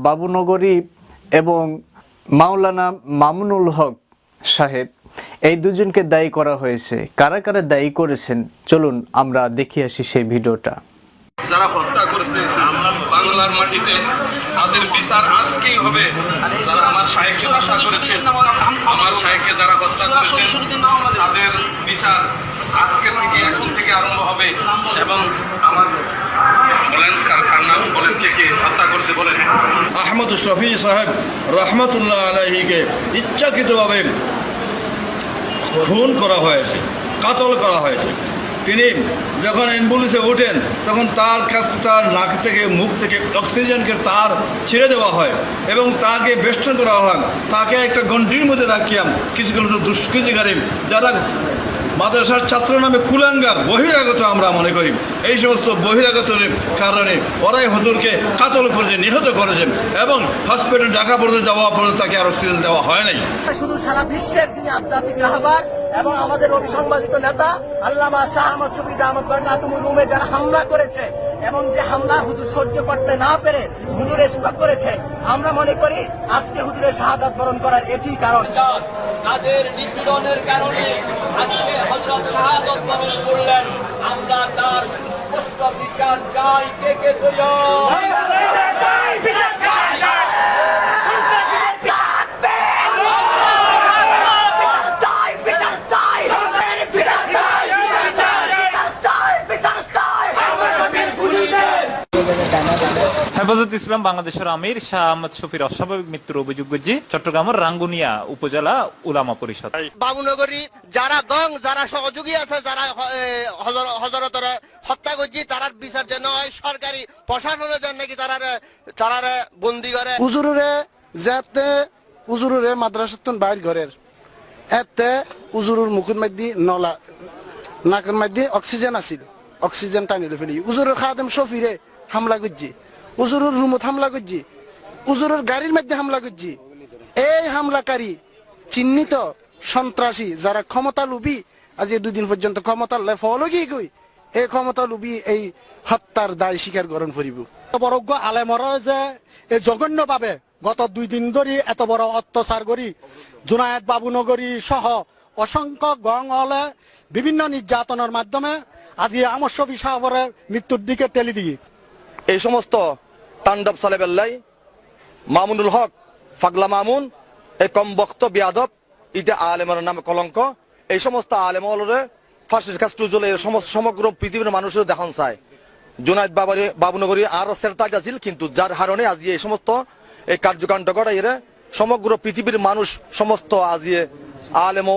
বাবুনগরী এবং মাওলানা মামুনুল হক সাহেব এই দুজনকে দায়ী করা হয়েছে। কারা কারা দায়ী করেছেন চলুন আমরা দেখে আসি সেই ভিডিওটা। যারা হত্যা করেছে বাংলার মাটিতে তাদের বিচার আজকেই হবে। যারা আমার শাহেখকে হত্যা করেছে, আমার শাহেখকে যারা হত্যা করেছে তাদের বিচার আজকে থেকে এখন থেকে আরম্ভ হবে। এবং আমার বলেন কার নাম বলেন, কে হত্যা করছে বলেন। আহমদ শফি সাহেব রহমতুল্লাহ আলাইহিকে ইচ্ছাকৃতভাবে খুন করা হয়েছে, কাতল করা হয়েছে। তিনি যখন অ্যাম্বুলেন্সে ওঠেন তখন তার কাছ তার নাক থেকে মুখ থেকে অক্সিজেনকে তার ছেড়ে দেওয়া হয় এবং তাকে বেষ্টন করা হয়। তাকে একটা গণ্ডির মধ্যে রাখিয়াম কিছু দুষ্কৃতিকারী যারা মাদ্রাসার ছাত্র নামে কুলাঙ্গার বহিরাগত আমরা মনে করি, এই সমস্ত বহিরাগতের কারণে ওরাই হুজুরকে কাতল করেছে, নিহত করেছেন এবং হসপিটাল ঢাকা পর্যন্ত যাওয়া পর্যন্ত তাকে আর অক্সিজেন দেওয়া হয় নাই। শুধু সারা বিশ্বের তিনি আধ্যাত্মিক রাহবার এবং আমাদের অবিসংবাদিত নেতা আল্লামা শাহ আহমদ শফি আহমদ বারকাতুহুর রুমে যারা হামলা করেছে এবং যে হামলা হুজুর সহ্য করতে না পেরে হুজুর স্টপ করেছে, আমরা মনে করি আজকে হুজুরের শাহাদাত বরণ করার এটি কারণ। তাদের নিপীড়নের কারণে আজকে হযরত শাহাদাত বরণ করলেন। আমরা তার সুস্পষ্ট বিচার চাই। কে হেফাজত ইসলাম বাংলাদেশের আমির শাহ আহমদ শফির অস্বাভাবিক মৃত্যুর অভিযোগ করছি চট্টগ্রামের রাঙ্গুনিয়া উপজেলা উলামা পরিষদ। বাবুনগরী যারা যারা সহযোগী আছে, যারা হযরতের হত্যা করছি তারার বিচার যেন হয়। সরকারি প্রশাসনের জন্য নাকি তারা বন্দি করে হুজুরে যাতে হুজুরে মাদ্রাসাতন বাইর ঘরের এতে হুজুরের মুখের মধ্যে নলা নাকের মধ্যে অক্সিজেন আছিল, অক্সিজেন টানিলে ফেলি হুজুরের খাদেম শফিরে হামলা করছি, হুজুরের রুমত হামলা করছি, হুজুরের গাড়ির মধ্যে হামলা করছি। এই হামলাকারী চিহ্নিত সন্ত্রাসী যারা ক্ষমতা লুবি আজ দুদিন পর্যন্ত ক্ষমতা ফলগি কই এই ক্ষমতা লুবি এই হত্যার দায় স্বীকার গ্রহণ করিব। বরজ্ঞ আলেমরা যে এই জঘন্য ভাবে গত 2 দিন ধরে এত বড় অত্যাচার করি জুনায়েদ বাবুনগরী সহ অসংখ্য গং হলে বিভিন্ন নির্যাতনের মাধ্যমে আজ আমর শফি সাহেবের মৃত্যুর দিকে ঠেলে দিয়ে এই সমস্ত তাণ্ডব সালেবেল্লাই মামুনুল হক ফাগলা মামুন এই কম বক্ত বিয়াদব ইতে আলেমের নামে কলঙ্ক। এই সমস্ত আলেমরে ফাঁসির কাজ টুজলে সমগ্র পৃথিবীর মানুষের দেখান চায়। জুনায়েদ বাবুনগরী আরো সেরতাজ আছিল, কিন্তু যার হারণে আজ এই সমস্ত এই কার্যকাণ্ড করা সমগ্র পৃথিবীর মানুষ সমস্ত আজ আলেম